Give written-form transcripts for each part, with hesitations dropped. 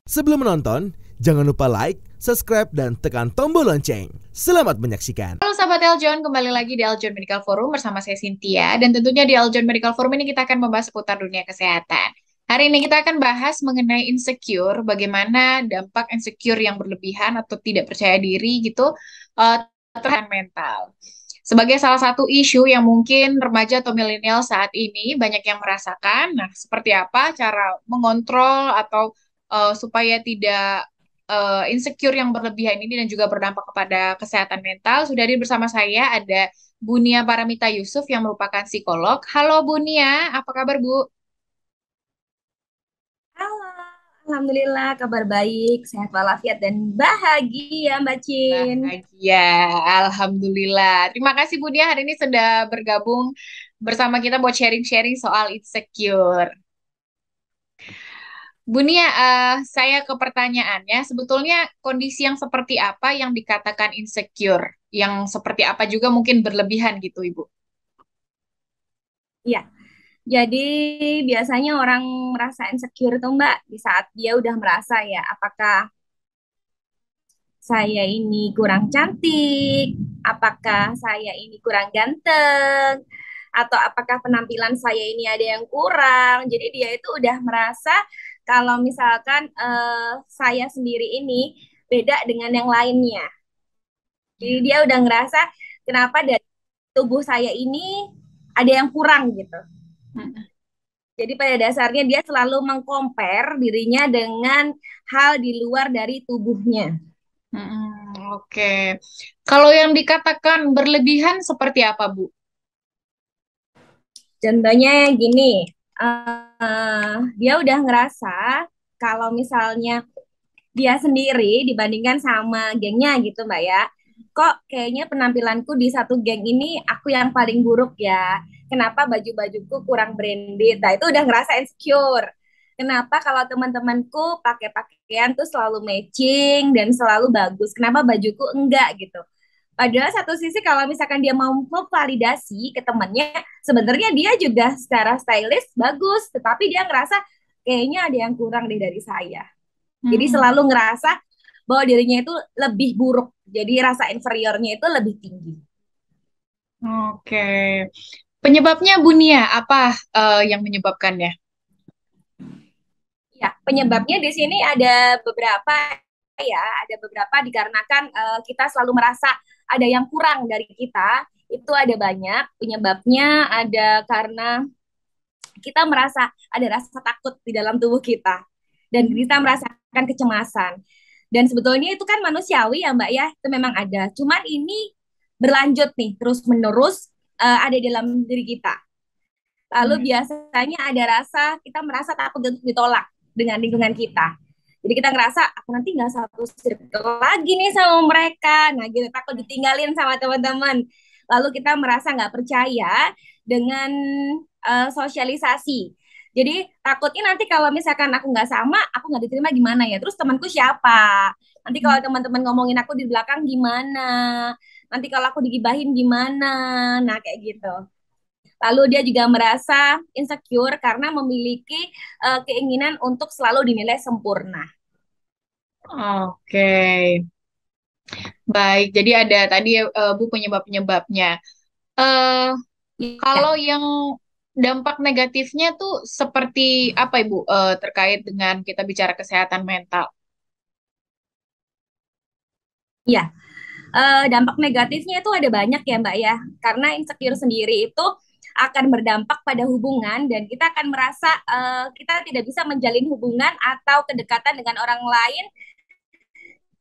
Sebelum menonton, jangan lupa like, subscribe, dan tekan tombol lonceng. Selamat menyaksikan. Halo sahabat Eljon, kembali lagi di Eljon Medical Forum bersama saya Cynthia. Dan tentunya di Eljon Medical Forum ini kita akan membahas seputar dunia kesehatan. Hari ini kita akan bahas mengenai insecure, bagaimana dampak insecure yang berlebihan atau tidak percaya diri gitu eh, terhadap mental. Sebagai salah satu isu yang mungkin remaja atau milenial saat ini banyak yang merasakan, nah seperti apa cara mengontrol atau supaya tidak insecure yang berlebihan ini dan juga berdampak kepada kesehatan mental. Sudah hadir bersama saya ada Bunia Paramita Yusuf yang merupakan psikolog. Halo Bunia, apa kabar Bu? Halo, Alhamdulillah kabar baik, sehat walafiat dan bahagia Mbak Cin. Bahagia, Alhamdulillah. Terima kasih Bunia hari ini sudah bergabung bersama kita buat sharing-sharing soal insecure. Bunia, saya ke pertanyaannya, sebetulnya kondisi yang seperti apa yang dikatakan insecure? Yang seperti apa juga mungkin berlebihan gitu Ibu? Ya, jadi biasanya orang merasa insecure tuh Mbak di saat dia udah merasa ya, apakah saya ini kurang cantik, apakah saya ini kurang ganteng, atau apakah penampilan saya ini ada yang kurang. Jadi dia itu udah merasa kalau misalkan saya sendiri ini beda dengan yang lainnya. Jadi Ya. dia udah ngerasa kenapa dari tubuh saya ini ada yang kurang gitu. Mm-mm. Jadi pada dasarnya dia selalu mengcompare dirinya dengan hal di luar dari tubuhnya. Oke. Kalau yang dikatakan berlebihan seperti apa, Bu? Contohnya gini, dia udah ngerasa kalau misalnya dia sendiri dibandingkan sama gengnya gitu Mbak ya. Kok kayaknya penampilanku di satu geng ini aku yang paling buruk ya. Kenapa baju-bajuku kurang branded? Nah, itu udah ngerasa insecure. Kenapa kalau teman-temanku pakai pakaian tuh selalu matching dan selalu bagus? Kenapa bajuku enggak gitu? Padahal satu sisi kalau misalkan dia mau memvalidasi ke temannya, sebenarnya dia juga secara stylish bagus, tetapi dia ngerasa kayaknya ada yang kurang deh dari saya. Jadi Mm-mm. selalu ngerasa bahwa dirinya itu lebih buruk. Jadi rasa inferiornya itu lebih tinggi. Oke. Penyebabnya Bunia, apa yang menyebabkannya? Ya, penyebabnya di sini ada beberapa ya, ada beberapa dikarenakan kita selalu merasa ada yang kurang dari kita. Itu ada banyak penyebabnya, ada karena kita merasa ada rasa takut di dalam tubuh kita dan kita merasakan kecemasan. Dan sebetulnya itu kan manusiawi ya Mbak ya, itu memang ada. Cuman ini berlanjut nih terus menerus ada di dalam diri kita. Lalu biasanya ada rasa kita merasa takut untuk ditolak dengan lingkungan kita. Jadi kita ngerasa aku nanti nggak satu circle lagi nih sama mereka. Nah gitu takut ditinggalin sama teman-teman. Lalu kita merasa nggak percaya dengan sosialisasi. Jadi takutnya nanti kalau misalkan aku nggak sama, aku nggak diterima gimana ya? Terus temanku siapa? Nanti kalau teman-teman ngomongin aku di belakang gimana? Nanti kalau aku digibahin gimana? Nah kayak gitu. Lalu dia juga merasa insecure karena memiliki keinginan untuk selalu dinilai sempurna. Oke. Baik, jadi ada tadi Bu penyebab-penyebabnya. Eh Ya, Kalau yang dampak negatifnya tuh seperti apa Ibu terkait dengan kita bicara kesehatan mental? ya. Dampak negatifnya itu ada banyak ya Mbak ya. Karena insecure sendiri itu akan berdampak pada hubungan dan kita akan merasa kita tidak bisa menjalin hubungan atau kedekatan dengan orang lain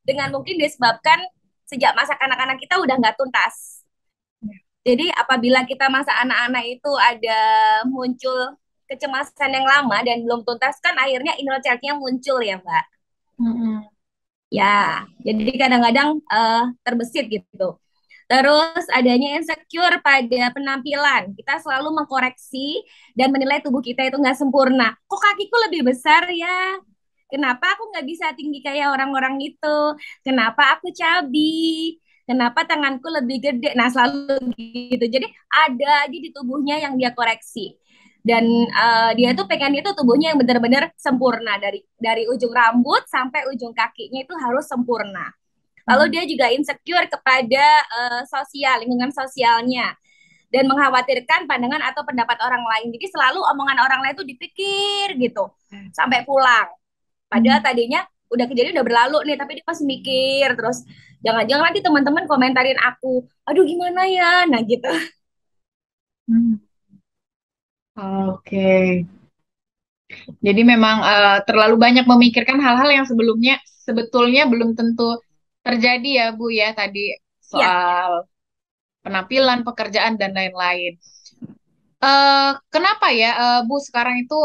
dengan mungkin disebabkan sejak masa anak-anak kita udah nggak tuntas. Jadi apabila kita masa anak-anak itu ada muncul kecemasan yang lama dan belum tuntas kan akhirnya inner child-nya muncul ya Mbak. Mm-mm. Ya, jadi kadang-kadang terbesit gitu. Terus adanya insecure pada penampilan. Kita selalu mengkoreksi dan menilai tubuh kita itu nggak sempurna. Kok kakiku lebih besar ya? Kenapa aku nggak bisa tinggi kayak orang-orang itu? Kenapa aku cabi? Kenapa tanganku lebih gede? Nah, selalu gitu. Jadi ada aja di tubuhnya yang dia koreksi. Dan dia tuh pengennya tuh tubuhnya yang benar-benar sempurna dari ujung rambut sampai ujung kakinya itu harus sempurna. Lalu dia juga insecure kepada sosial, lingkungan sosialnya dan mengkhawatirkan pandangan atau pendapat orang lain. Jadi selalu omongan orang lain tuh dipikir gitu sampai pulang. Padahal tadinya udah kejadian udah berlalu nih, tapi dia masih mikir terus. Jangan-jangan nanti teman-teman komentarin aku, aduh gimana ya, nah gitu. Hmm. Oke. Jadi memang terlalu banyak memikirkan hal-hal yang sebetulnya belum tentu terjadi ya Bu ya tadi Iya, soal penampilan, pekerjaan dan lain-lain. Kenapa ya Bu sekarang itu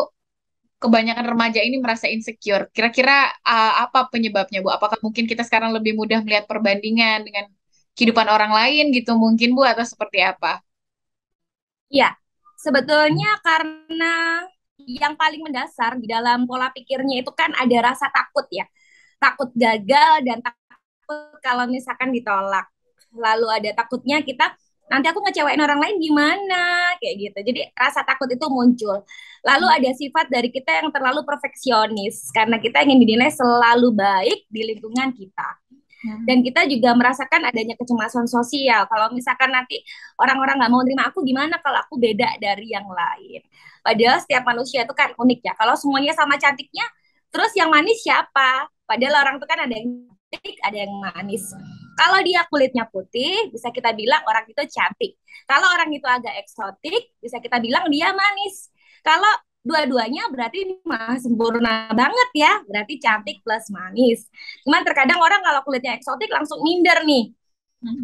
kebanyakan remaja ini merasa insecure? Kira-kira apa penyebabnya Bu? Apakah mungkin kita sekarang lebih mudah melihat perbandingan dengan kehidupan orang lain gitu mungkin Bu atau seperti apa? iya. Sebetulnya karena yang paling mendasar di dalam pola pikirnya itu kan ada rasa takut ya. Takut gagal dan takut kalau misalkan ditolak. Lalu ada takutnya kita nanti aku ngecewain orang lain gimana kayak gitu. Jadi rasa takut itu muncul. Lalu ada sifat dari kita yang terlalu perfeksionis karena kita ingin dinilai selalu baik di lingkungan kita. Dan kita juga merasakan adanya kecemasan sosial. Kalau misalkan nanti orang-orang nggak mau terima aku, gimana kalau aku beda dari yang lain? Padahal setiap manusia itu kan unik ya. Kalau semuanya sama cantiknya, terus yang manis siapa? Padahal orang itu kan ada yang cantik, ada yang manis. Kalau dia kulitnya putih, bisa kita bilang orang itu cantik. Kalau orang itu agak eksotik, bisa kita bilang dia manis. Kalau dua-duanya berarti ini mah sempurna banget ya, berarti cantik plus manis. Cuman terkadang orang kalau kulitnya eksotik langsung minder nih.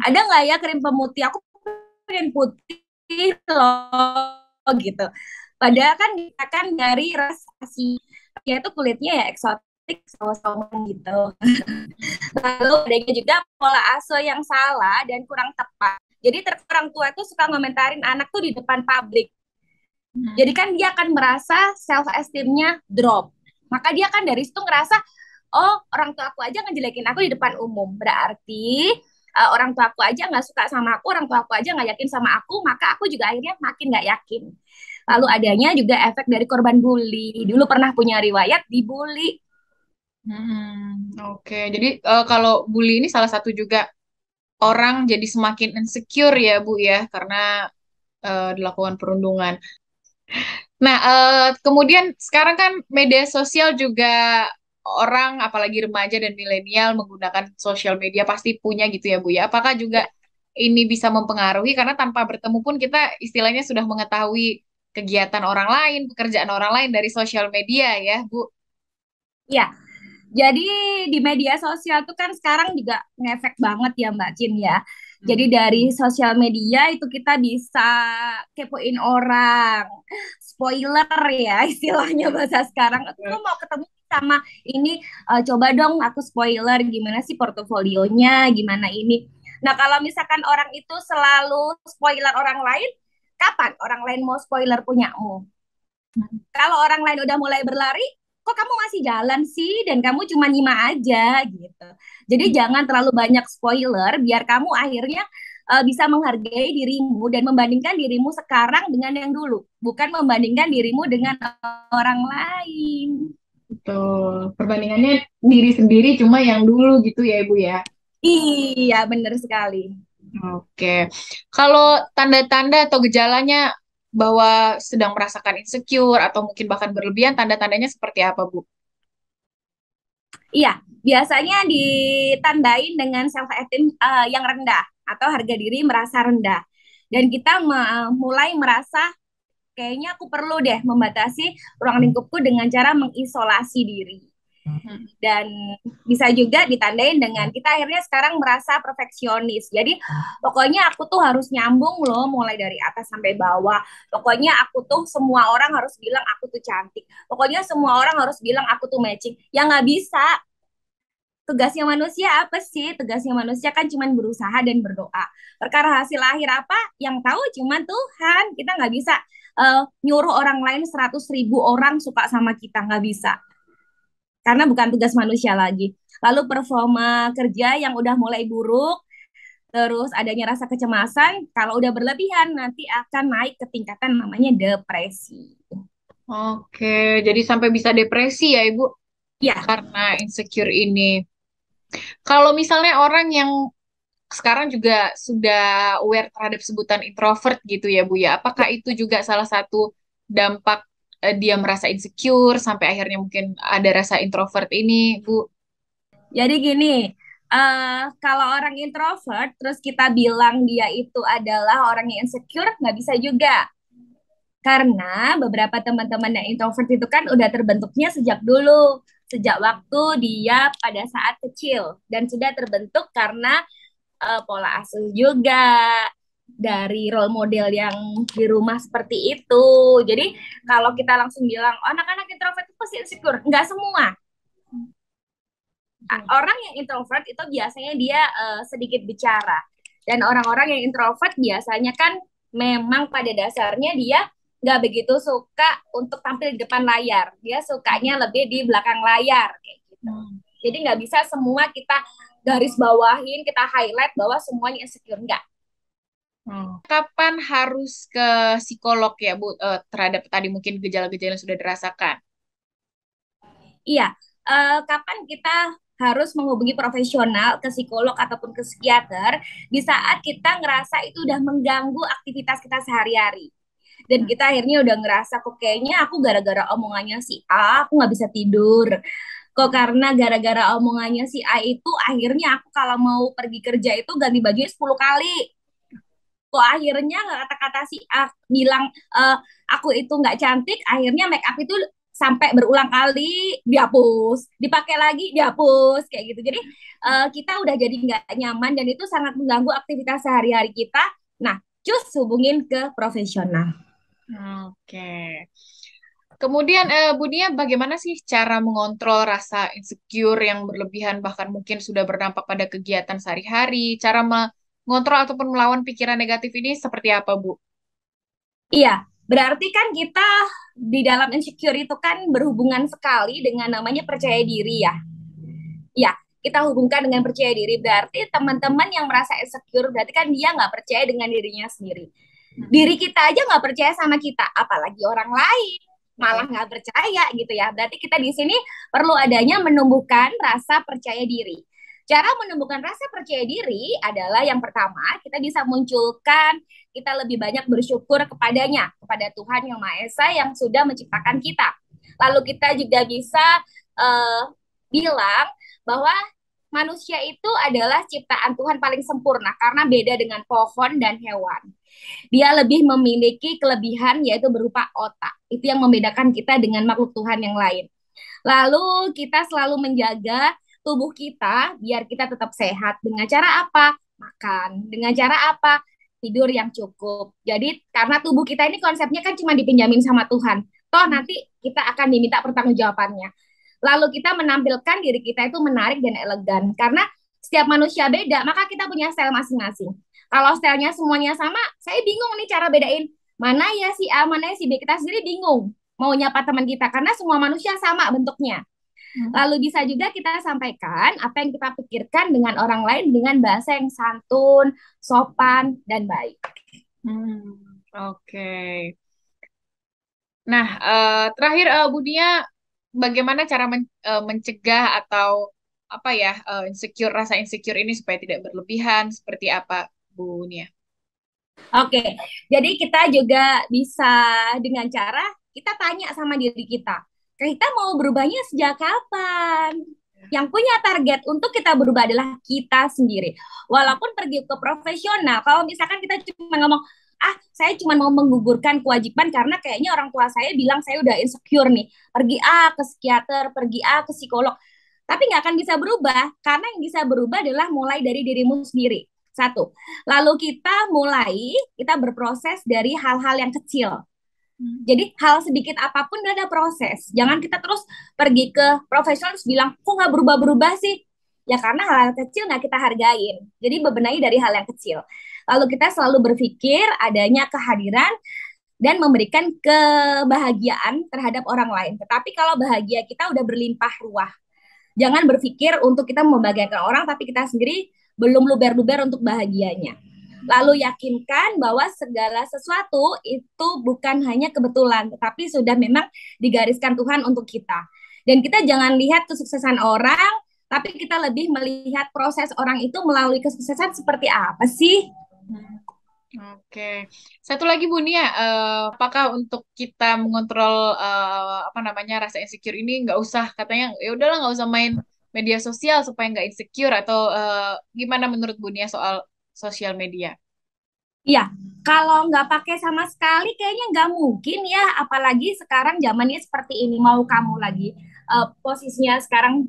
Ada nggak ya krim pemutih? Aku pengen putih loh gitu. Padahal kan kita kan dari ras Asia, dia tuh kulitnya ya eksotik sama-sama gitu. Lalu adanya juga pola asuh yang salah dan kurang tepat. Jadi orang tua itu suka ngomentarin anak tuh di depan publik. Jadi kan dia akan merasa self esteemnya drop. Maka dia kan dari situ ngerasa, oh orang tua aku aja ngejelekin aku di depan umum. Berarti orang tua aku aja nggak suka sama aku, orang tua aku aja nggak yakin sama aku, maka aku juga akhirnya makin nggak yakin. Lalu adanya juga efek dari korban bully. Dulu pernah punya riwayat dibully. Oke, jadi kalau bully ini salah satu juga orang jadi semakin insecure ya Bu ya karena dilakukan perundungan. Nah, kemudian sekarang kan media sosial juga orang, apalagi remaja dan milenial menggunakan sosial media pasti punya gitu ya Bu ya. Apakah juga Ya, ini bisa mempengaruhi karena tanpa bertemu pun kita istilahnya sudah mengetahui kegiatan orang lain, pekerjaan orang lain dari sosial media ya Bu. ya. Jadi di media sosial tuh kan sekarang juga ngefek banget ya Mbak Cin ya. Jadi dari sosial media itu kita bisa kepoin orang, spoiler ya istilahnya bahasa sekarang. Aku mau ketemu sama ini, coba dong aku spoiler gimana sih portofolionya, gimana ini. Nah kalau misalkan orang itu selalu spoiler orang lain, kapan orang lain mau spoiler punyamu? Kalau orang lain udah mulai berlari, kok kamu masih jalan sih dan kamu cuma nyimak aja gitu. Jadi jangan terlalu banyak spoiler biar kamu akhirnya bisa menghargai dirimu dan membandingkan dirimu sekarang dengan yang dulu, bukan membandingkan dirimu dengan orang lain. Betul. Perbandingannya diri sendiri cuma yang dulu gitu ya Ibu ya. Iya, benar sekali. Oke. Kalau tanda-tanda atau gejalanya bahwa sedang merasakan insecure atau mungkin bahkan berlebihan, tanda-tandanya seperti apa, Bu? Iya, biasanya ditandain dengan self esteem yang rendah atau harga diri merasa rendah. Dan kita mulai merasa kayaknya aku perlu deh membatasi ruang lingkupku dengan cara mengisolasi diri. Dan bisa juga ditandain dengan kita akhirnya sekarang merasa perfeksionis. Jadi pokoknya aku tuh harus nyambung loh mulai dari atas sampai bawah. Pokoknya aku tuh semua orang harus bilang aku tuh cantik. Pokoknya semua orang harus bilang aku tuh matching. Ya nggak bisa. Tugasnya manusia apa sih? Tugasnya manusia kan cuma berusaha dan berdoa. Perkara hasil akhir apa? Yang tahu cuma Tuhan. Kita nggak bisa nyuruh orang lain 100.000 orang suka sama kita. Nggak bisa. Karena bukan tugas manusia lagi. Lalu performa kerja yang udah mulai buruk, terus adanya rasa kecemasan. Kalau udah berlebihan nanti akan naik ke tingkatan namanya depresi. Oke, jadi sampai bisa depresi ya Ibu Ya, karena insecure ini. Kalau misalnya orang yang sekarang juga sudah aware terhadap sebutan introvert gitu ya Bu ya, apakah itu juga salah satu dampak dia merasa insecure sampai akhirnya mungkin ada rasa introvert ini Bu? jadi gini, kalau orang introvert terus kita bilang dia itu adalah orang yang insecure, nggak bisa juga. Karena beberapa teman-teman yang introvert itu kan udah terbentuknya sejak dulu, sejak waktu dia pada saat kecil dan sudah terbentuk karena pola asuh juga dari role model yang di rumah seperti itu. Jadi kalau kita langsung bilang oh, anak-anak introvert itu pasti insecure, nggak semua. Orang yang introvert itu biasanya dia sedikit bicara. Dan orang-orang yang introvert biasanya kan memang pada dasarnya dia nggak begitu suka untuk tampil di depan layar. Dia sukanya lebih di belakang layar kayak gitu. Jadi nggak bisa semua kita garis bawahin, kita highlight bahwa semuanya insecure. Enggak. Kapan harus ke psikolog ya Bu terhadap tadi mungkin gejala-gejala yang sudah dirasakan? Iya, kapan kita harus menghubungi profesional ke psikolog ataupun ke psikiater di saat kita ngerasa itu udah mengganggu aktivitas kita sehari-hari. Dan kita akhirnya udah ngerasa kok kayaknya aku gara-gara omongannya si A, aku nggak bisa tidur. Kok karena gara-gara omongannya si A itu akhirnya aku kalau mau pergi kerja itu ganti bajunya 10 kali. Kok akhirnya kata-kata si A bilang aku itu nggak cantik, akhirnya make up itu sampai berulang kali dihapus, dipakai lagi dihapus kayak gitu. Jadi kita udah jadi nggak nyaman dan itu sangat mengganggu aktivitas sehari-hari kita. Nah, cus hubungin ke profesional. Oke. Kemudian Bu Nia, bagaimana sih cara mengontrol rasa insecure yang berlebihan bahkan mungkin sudah berdampak pada kegiatan sehari-hari? Cara mengontrol ataupun melawan pikiran negatif ini seperti apa Bu? Iya, berarti kan kita di dalam insecure itu kan berhubungan sekali dengan namanya percaya diri ya. Ya, kita hubungkan dengan percaya diri. Berarti teman-teman yang merasa insecure, berarti kan dia nggak percaya dengan dirinya sendiri. Diri kita aja nggak percaya sama kita, apalagi orang lain malah nggak percaya gitu ya. Berarti kita di sini perlu adanya menumbuhkan rasa percaya diri. Cara menumbuhkan rasa percaya diri adalah yang pertama, kita bisa munculkan kita lebih banyak bersyukur kepadanya, kepada Tuhan Yang Maha Esa yang sudah menciptakan kita. Lalu kita juga bisa uh, bilang bahwa manusia itu adalah ciptaan Tuhan paling sempurna karena beda dengan pohon dan hewan. Dia lebih memiliki kelebihan yaitu berupa otak. Itu yang membedakan kita dengan makhluk Tuhan yang lain. Lalu kita selalu menjaga tubuh kita biar kita tetap sehat. Dengan cara apa? Makan. Dengan cara apa? Tidur yang cukup. Jadi karena tubuh kita ini konsepnya kan cuma dipinjamin sama Tuhan. Toh nanti kita akan diminta pertanggungjawabannya. Lalu kita menampilkan diri kita itu menarik dan elegan. Karena setiap manusia beda, maka kita punya style masing-masing. Kalau stylenya semuanya sama, saya bingung nih cara bedain mana ya si A, mana ya si B. Kita sendiri bingung mau nyapa teman kita karena semua manusia sama bentuknya. Lalu bisa juga kita sampaikan apa yang kita pikirkan dengan orang lain dengan bahasa yang santun, sopan, dan baik. Oke. Nah, terakhir Bu Nia, bagaimana cara mencegah atau apa ya insecure rasa insecure ini supaya tidak berlebihan? Seperti apa Bu Nia? Oke, jadi kita juga bisa dengan cara kita tanya sama diri kita mau berubahnya sejak kapan? Yang punya target untuk kita berubah adalah kita sendiri. Walaupun pergi ke profesional, kalau misalkan kita cuma ngomong, saya cuma mau menggugurkan kewajiban karena kayaknya orang tua saya bilang saya udah insecure nih. Pergi ke psikiater, pergi ke psikolog. Tapi nggak akan bisa berubah, karena yang bisa berubah adalah mulai dari dirimu sendiri. Satu. Lalu kita berproses dari hal-hal yang kecil. Jadi hal sedikit apapun ada proses. Jangan kita terus pergi ke profesional terus bilang, kok nggak berubah-berubah sih? Ya karena hal-hal kecil nggak kita hargain. Jadi bebenahi dari hal yang kecil. Lalu kita selalu berpikir adanya kehadiran dan memberikan kebahagiaan terhadap orang lain. Tetapi kalau bahagia kita udah berlimpah ruah, jangan berpikir untuk kita membahagiakan orang, tapi kita sendiri belum luber-luber untuk bahagianya. Lalu yakinkan bahwa segala sesuatu itu bukan hanya kebetulan, tetapi sudah memang digariskan Tuhan untuk kita. Dan kita jangan lihat kesuksesan orang, tapi kita lebih melihat proses orang itu melalui kesuksesan seperti apa sih? Oke, satu lagi Bu Nia, apakah untuk kita mengontrol apa namanya rasa insecure ini nggak usah katanya ya udahlah nggak usah main media sosial supaya nggak insecure atau gimana menurut Bu Nia soal sosial media? Iya, kalau nggak pakai sama sekali kayaknya nggak mungkin ya, apalagi sekarang zamannya seperti ini. Mau kamu lagi posisinya sekarang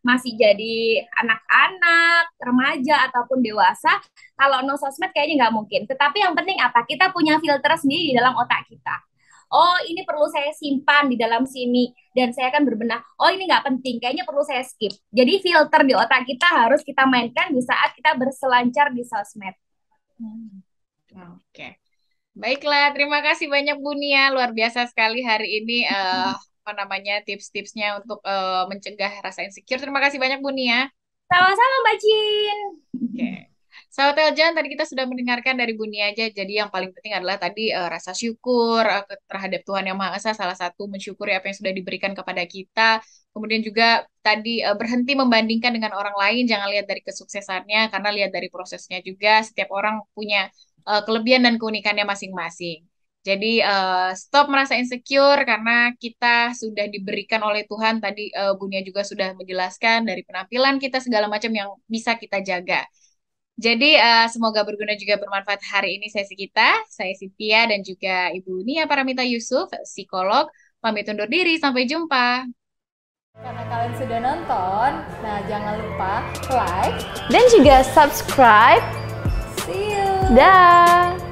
masih jadi anak-anak, remaja ataupun dewasa, kalau no sosmed kayaknya nggak mungkin. Tetapi yang penting apa? Kita punya filter sendiri di dalam otak kita. Oh, ini perlu saya simpan di dalam sini dan saya akan berbenah. Oh, ini nggak penting, kayaknya perlu saya skip. Jadi filter di otak kita harus kita mainkan di saat kita berselancar di sosmed. Oke. Baiklah, terima kasih banyak Bu Nia. Luar biasa sekali hari ini apa namanya tips-tipsnya untuk mencegah rasa insecure. Terima kasih banyak Bu Nia. Sama-sama Mbak Jin. Oke. Sahabat Eljan, tadi kita sudah mendengarkan dari Bu Nia aja. Jadi yang paling penting adalah tadi rasa syukur terhadap Tuhan Yang Maha Esa. Salah satu mensyukuri apa yang sudah diberikan kepada kita. Kemudian juga tadi berhenti membandingkan dengan orang lain. Jangan lihat dari kesuksesannya, karena lihat dari prosesnya juga. Setiap orang punya kelebihan dan keunikannya masing-masing. Jadi stop merasa insecure karena kita sudah diberikan oleh Tuhan. Tadi Bu Nia juga sudah menjelaskan dari penampilan kita segala macam yang bisa kita jaga. Jadi semoga berguna juga bermanfaat hari ini sesi kita. Saya Cynthia dan juga Ibu Nia Paramita Yusuf, psikolog. Pamit undur diri, sampai jumpa. Karena kalian sudah nonton, nah jangan lupa like dan juga subscribe. See you. Dah.